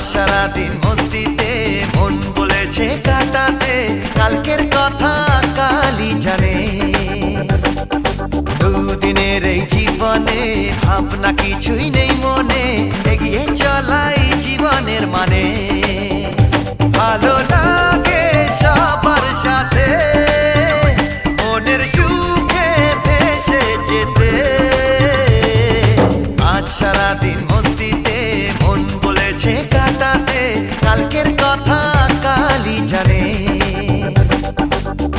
সারাদিন মস্তিতে মন বলেছে কাটাতে, কালকের কথা কালই জানে। দুদিনের এই জীবনে ভাবনা কিছুই নেই মনে, এগিয়ে চলাই জীবনের মানে। ভালো লাগে সবার সাথে মনের সুখে ভেসে যেতে। আজ সারাদিন মস্তিতে মন বলেছে কাটাতে, কালকের কথা কালই জানে।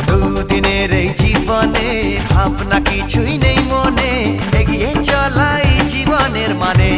দুদিনের এই জীবনে ভাবনা কিছুই নেই মনে, এগিয়ে চলাই জীবনের মানে।